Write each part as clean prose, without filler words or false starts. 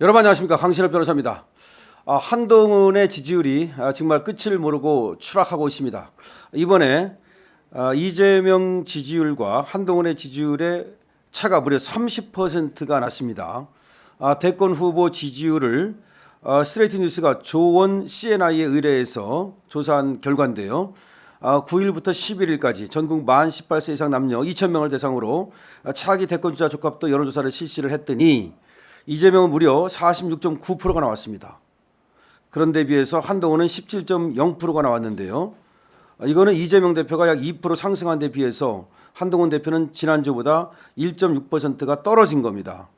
여러분 안녕하십니까, 강신업 변호사입니다. 한동훈의 지지율이 정말 끝을 모르고 추락하고 있습니다. 이번에 이재명 지지율과 한동훈의 지지율의 차가 무려 30%가 났습니다. 대권 후보 지지율을 스트레이트 뉴스가 조원 CNI에 의뢰해서 조사한 결과인데요. 9일부터 11일까지 전국 만 18세 이상 남녀 2,000명을 대상으로 차기 대권주자 적합도 여론조사를 실시를 했더니 이재명은 무려 46.9%가 나왔습니다. 그런데 비해서 한동훈은 17.0%가 나왔는데요. 이거는 이재명 대표가 약 2% 상승한 데 비해서 한동훈 대표는 지난주보다 1.6%가 떨어진 겁니다.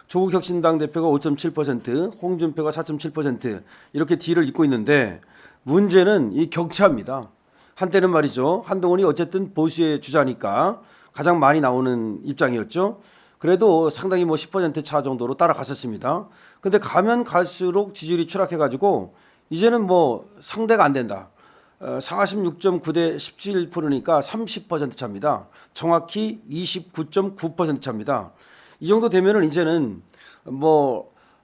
조국 혁신당 대표가 5.7%, 홍준표가 4.7% 이렇게 뒤를 잇고 있는데 문제는 이 격차입니다. 한때는 말이죠, 한동훈이 어쨌든 보수의 주자니까 가장 많이 나오는 입장이었죠. 그래도 상당히 10% 차 정도로 따라갔었습니다. 근데 가면 갈수록 지지율이 추락해가지고 이제는 상대가 안 된다. 46.9 대 17%니까 30% 차입니다. 정확히 29.9% 차입니다. 이 정도 되면은 이제는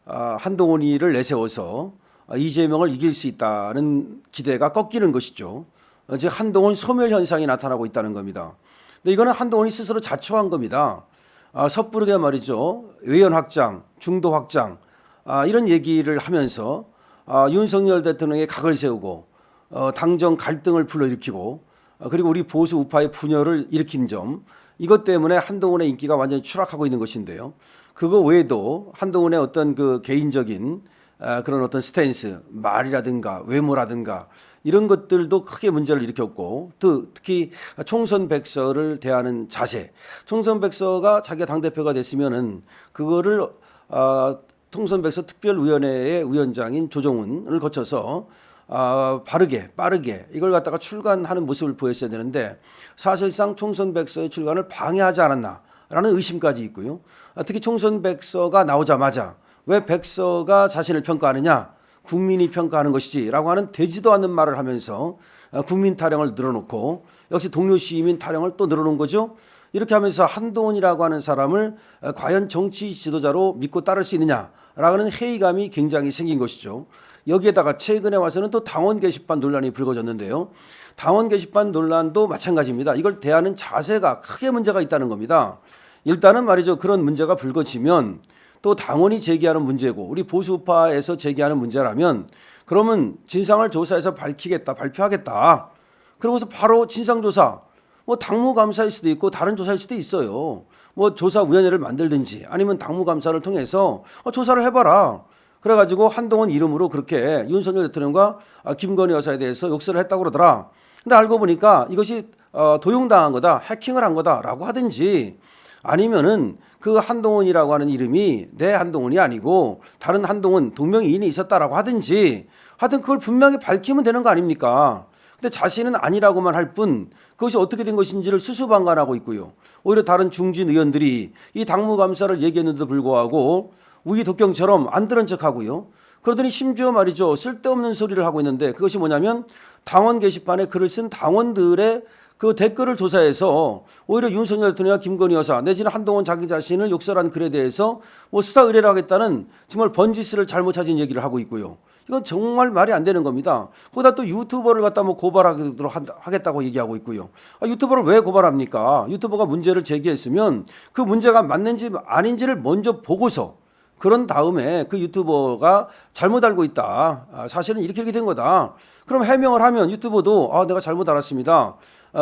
한동훈이를 내세워서 이재명을 이길 수 있다는 기대가 꺾이는 것이죠. 즉 한동훈 소멸 현상이 나타나고 있다는 겁니다. 근데 이거는 한동훈이 스스로 자초한 겁니다. 섣부르게 말이죠, 외연 확장, 중도 확장 이런 얘기를 하면서 윤석열 대통령의 각을 세우고 당정 갈등을 불러일으키고 그리고 우리 보수 우파의 분열을 일으킨 점, 이것 때문에 한동훈의 인기가 완전히 추락하고 있는 것인데요. 그거 외에도 한동훈의 어떤 그 개인적인 그런 어떤 스탠스, 말이라든가 외모라든가 이런 것들도 크게 문제를 일으켰고, 특히 총선 백서를 대하는 자세, 총선 백서가 자기가 당대표가 됐으면은 그거를 총선 백서 특별위원회의 위원장인 조정훈을 거쳐서 빠르게 이걸 갖다가 출간하는 모습을 보였어야 되는데 사실상 총선 백서의 출간을 방해하지 않았나라는 의심까지 있고요. 특히 총선 백서가 나오자마자 왜 백서가 자신을 평가하느냐, 국민이 평가하는 것이지라고 하는 되지도 않는 말을 하면서 국민 타령을 늘어놓고 역시 동료 시민 타령을 또 늘어놓은 거죠. 이렇게 하면서 한동훈이라고 하는 사람을 과연 정치 지도자로 믿고 따를 수 있느냐라는 회의감이 굉장히 생긴 것이죠. 여기에다가 최근에 와서는 또 당원 게시판 논란이 불거졌는데요. 당원 게시판 논란도 마찬가지입니다. 이걸 대하는 자세가 크게 문제가 있다는 겁니다. 일단은 말이죠, 그런 문제가 불거지면 또 당원이 제기하는 문제고 우리 보수파에서 제기하는 문제라면 그러면 진상을 조사해서 발표하겠다. 그러고서 바로 진상조사, 당무감사일 수도 있고 다른 조사일 수도 있어요. 조사위원회를 만들든지 아니면 당무감사를 통해서 조사를 해봐라. 그래가지고 한동훈 이름으로 그렇게 윤석열 대통령과 김건희 여사에 대해서 욕설을 했다고 그러더라. 근데 알고 보니까 이것이 도용당한 거다, 해킹을 한 거다라고 하든지, 아니면은 그 한동훈이라고 하는 이름이 내 한동훈이 아니고 다른 한동훈 동명이인이 있었다라고 하든지, 하여튼 그걸 분명히 밝히면 되는 거 아닙니까? 근데 자신은 아니라고만 할 뿐 그것이 어떻게 된 것인지를 수수방관하고 있고요. 오히려 다른 중진 의원들이 이 당무감사를 얘기했는데도 불구하고 우기독경처럼 안 들은 척하고요. 그러더니 심지어 말이죠, 쓸데없는 소리를 하고 있는데 그것이 뭐냐면 당원 게시판에 글을 쓴 당원들의 그 댓글을 조사해서 오히려 윤석열 대통령과 김건희 여사 내지는 한동훈 자기 자신을 욕설한 글에 대해서 수사 의뢰를 하겠다는 정말 번지스를 잘못 찾은 얘기를 하고 있고요. 이건 정말 말이 안 되는 겁니다. 거기다 또 유튜버를 갖다 고발하도록 하겠다고 얘기하고 있고요. 유튜버를 왜 고발합니까? 유튜버가 문제를 제기했으면 그 문제가 맞는지 아닌지를 먼저 보고서 그런 다음에 그 유튜버가 잘못 알고 있다, 사실은 이렇게 된 거다, 그럼 해명을 하면 유튜버도 내가 잘못 알았습니다,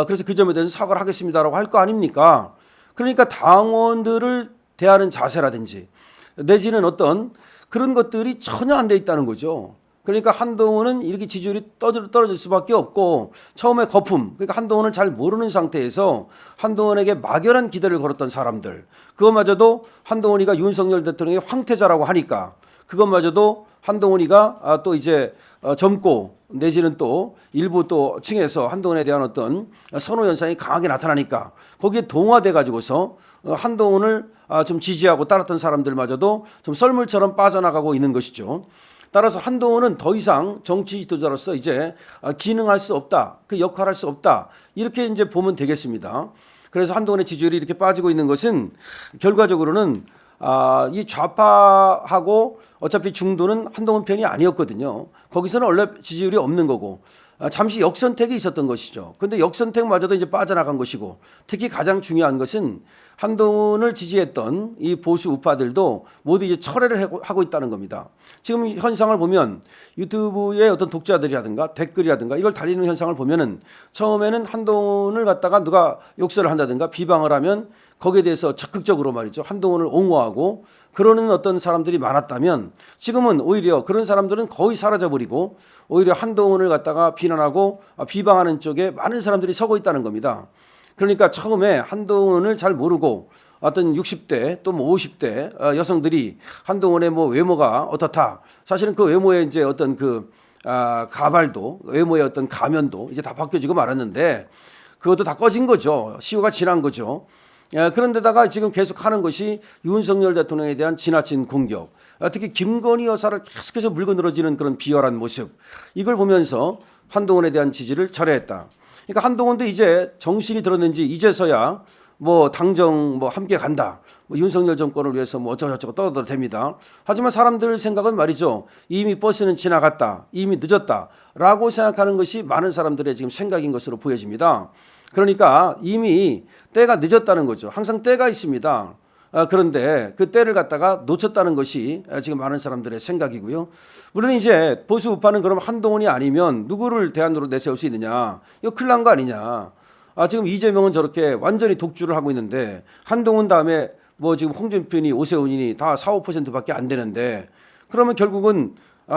그래서 그 점에 대해서 사과를 하겠습니다라고 할 거 아닙니까? 그러니까 당원들을 대하는 자세라든지 내지는 어떤 그런 것들이 전혀 안 돼 있다는 거죠. 그러니까 한동훈은 이렇게 지지율이 떨어질 수밖에 없고, 처음에 거품, 그러니까 한동훈을 잘 모르는 상태에서 한동훈에게 막연한 기대를 걸었던 사람들, 그것마저도 한동훈이가 윤석열 대통령의 황태자라고 하니까 그것마저도 한동훈이가 또 이제 젊고 내지는 또 일부 또 층에서 한동훈에 대한 어떤 선호 현상이 강하게 나타나니까 거기에 동화돼 가지고서 한동훈을 좀 지지하고 따랐던 사람들마저도 좀 썰물처럼 빠져나가고 있는 것이죠. 따라서 한동훈은 더 이상 정치 지도자로서 이제 기능할 수 없다, 그 역할할 수 없다, 이렇게 이제 보면 되겠습니다. 그래서 한동훈의 지지율이 이렇게 빠지고 있는 것은 결과적으로는 이 좌파하고 어차피 중도는 한동훈 편이 아니었거든요. 거기서는 원래 지지율이 없는 거고 잠시 역선택이 있었던 것이죠. 근데 역선택마저도 이제 빠져나간 것이고 특히 가장 중요한 것은 한동훈을 지지했던 이 보수 우파들도 모두 이제 철회를 하고 있다는 겁니다. 지금 현상을 보면 유튜브의 어떤 독자들이라든가 댓글이라든가 이걸 달리는 현상을 보면은 처음에는 한동훈을 갖다가 누가 욕설을 한다든가 비방을 하면 거기에 대해서 적극적으로 말이죠. 한동훈을 옹호하고 그러는 어떤 사람들이 많았다면 지금은 오히려 그런 사람들은 거의 사라져버리고 오히려 한동훈을 갖다가 비난하고 비방하는 쪽에 많은 사람들이 서고 있다는 겁니다. 그러니까 처음에 한동훈을 잘 모르고 어떤 60대 또 뭐 50대 여성들이 한동훈의 뭐 외모가 어떻다. 사실은 그 외모의 이제 어떤 그 가발도 외모의 어떤 가면도 이제 다 바뀌어지고 말았는데 그것도 다 꺼진 거죠. 시효가 지난 거죠. 그런데다가 지금 계속 하는 것이 윤석열 대통령에 대한 지나친 공격, 특히 김건희 여사를 계속해서 물고 늘어지는 그런 비열한 모습, 이걸 보면서 한동훈에 대한 지지를 철회했다. 그러니까 한동훈도 이제 정신이 들었는지 이제서야 뭐 당정 뭐 함께 간다. 뭐 윤석열 정권을 위해서 뭐 어쩌고저쩌고 떠들어도 됩니다. 하지만 사람들 생각은 말이죠. 이미 버스는 지나갔다. 이미 늦었다라고 생각하는 것이 많은 사람들의 지금 생각인 것으로 보여집니다. 그러니까 이미 때가 늦었다는 거죠. 항상 때가 있습니다. 그런데 그 때를 갖다가 놓쳤다는 것이 지금 많은 사람들의 생각이고요. 물론 이제 보수 우파는 그럼 한동훈이 아니면 누구를 대안으로 내세울 수 있느냐. 이거 큰일 난 거 아니냐. 지금 이재명은 저렇게 완전히 독주를 하고 있는데 한동훈 다음에 뭐 지금 홍준표니 오세훈이니 다 4, 5%밖에 안 되는데 그러면 결국은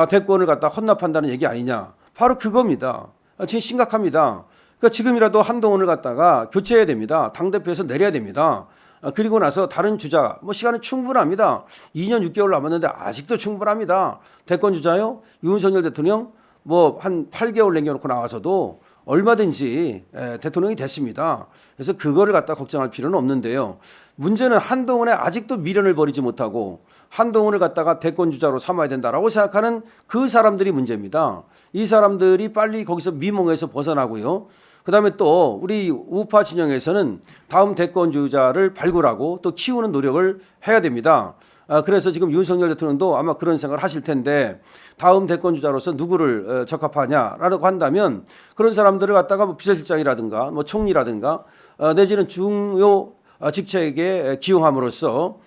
대권을 갖다 헌납한다는 얘기 아니냐. 바로 그겁니다. 지금 심각합니다. 그러니까 지금이라도 한동훈을 갖다가 교체해야 됩니다. 당대표에서 내려야 됩니다. 그리고 나서 다른 주자, 뭐 시간은 충분합니다. 2년 6개월 남았는데 아직도 충분합니다. 대권 주자요? 윤석열 대통령 뭐 한 8개월 남겨놓고 나와서도 얼마든지 대통령이 됐습니다. 그래서 그거를 갖다 걱정할 필요는 없는데요. 문제는 한동훈의 아직도 미련을 버리지 못하고 한동훈을 갖다가 대권 주자로 삼아야 된다라고 생각하는 그 사람들이 문제입니다. 이 사람들이 빨리 거기서 미몽에서 벗어나고요. 그다음에 또 우리 우파 진영에서는 다음 대권 주자를 발굴하고 또 키우는 노력을 해야 됩니다. 그래서 지금 윤석열 대통령도 아마 그런 생각을 하실 텐데 다음 대권 주자로서 누구를 적합하냐라고 한다면 그런 사람들을 갖다가 뭐 비서실장이라든가 뭐 총리라든가 내지는 중요 직책에 기용함으로써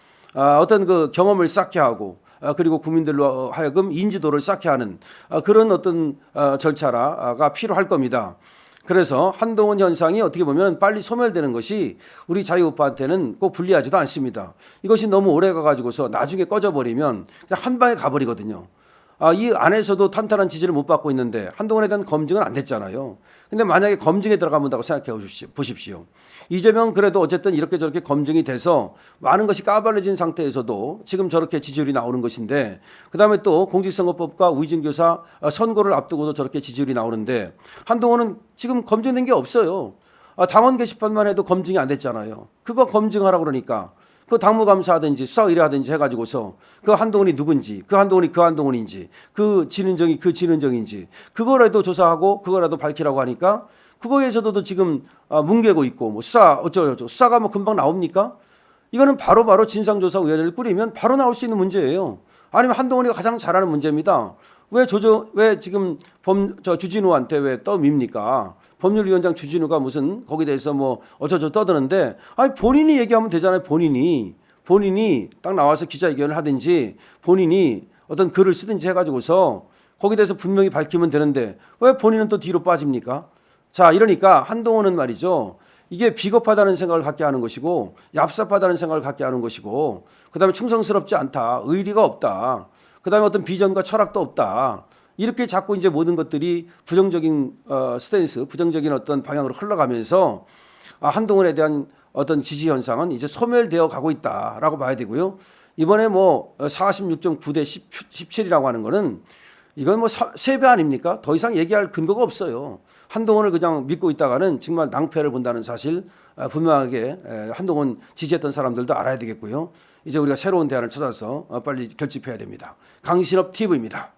어떤 그 경험을 쌓게 하고 그리고 국민들로 하여금 인지도를 쌓게 하는 그런 어떤 절차가 필요할 겁니다. 그래서 한동훈 현상이 어떻게 보면 빨리 소멸되는 것이 우리 자유우파한테는 꼭 불리하지도 않습니다. 이것이 너무 오래 가가지고서 나중에 꺼져버리면 그냥 한 방에 가버리거든요. 이 안에서도 탄탄한 지지를 못 받고 있는데 한동훈에 대한 검증은 안 됐잖아요. 근데 만약에 검증에 들어가본다고 생각해 보십시오. 이재명 그래도 어쨌든 이렇게 저렇게 검증이 돼서 많은 것이 까발려진 상태에서도 지금 저렇게 지지율이 나오는 것인데 그다음에 또 공직선거법과 위증교사 선거를 앞두고도 저렇게 지지율이 나오는데 한동훈은 지금 검증된 게 없어요. 당원 게시판만 해도 검증이 안 됐잖아요. 그거 검증하라고 그러니까 그 당무감사하든지 수사 의뢰하든지 해가지고서 그 한동훈이 누군지 그 한동훈이 그 한동훈인지 그 진은정이 그 진은정인지 그거라도 조사하고 그거라도 밝히라고 하니까 그거에서도 지금 뭉개고 있고 뭐 수사 어쩌고저쩌고 수사가 뭐 금방 나옵니까? 이거는 바로바로 진상조사위원회를 꾸리면 바로 나올 수 있는 문제예요. 아니면 한동훈이가 가장 잘하는 문제입니다. 왜 지금 주진우한테 왜 떠밉니까? 법률위원장 주진우가 무슨 거기에 대해서 뭐 어쩌저쩌 떠드는데 아니 본인이 얘기하면 되잖아요. 본인이 딱 나와서 기자회견을 하든지 본인이 어떤 글을 쓰든지 해가지고서 거기에 대해서 분명히 밝히면 되는데 왜 본인은 또 뒤로 빠집니까? 자, 이러니까 한동훈은 말이죠. 이게 비겁하다는 생각을 갖게 하는 것이고 얍삽하다는 생각을 갖게 하는 것이고 그다음에 충성스럽지 않다. 의리가 없다. 그다음에 어떤 비전과 철학도 없다. 이렇게 자꾸 이제 모든 것들이 부정적인 스탠스, 부정적인 어떤 방향으로 흘러가면서 한동훈에 대한 어떤 지지 현상은 이제 소멸되어 가고 있다라고 봐야 되고요. 이번에 뭐 46.9대 17이라고 하는 거는 이건 뭐 3배 아닙니까? 더 이상 얘기할 근거가 없어요. 한동훈을 그냥 믿고 있다가는 정말 낭패를 본다는 사실 분명하게 한동훈 지지했던 사람들도 알아야 되겠고요. 이제 우리가 새로운 대안을 찾아서 빨리 결집해야 됩니다. 강신업 TV입니다.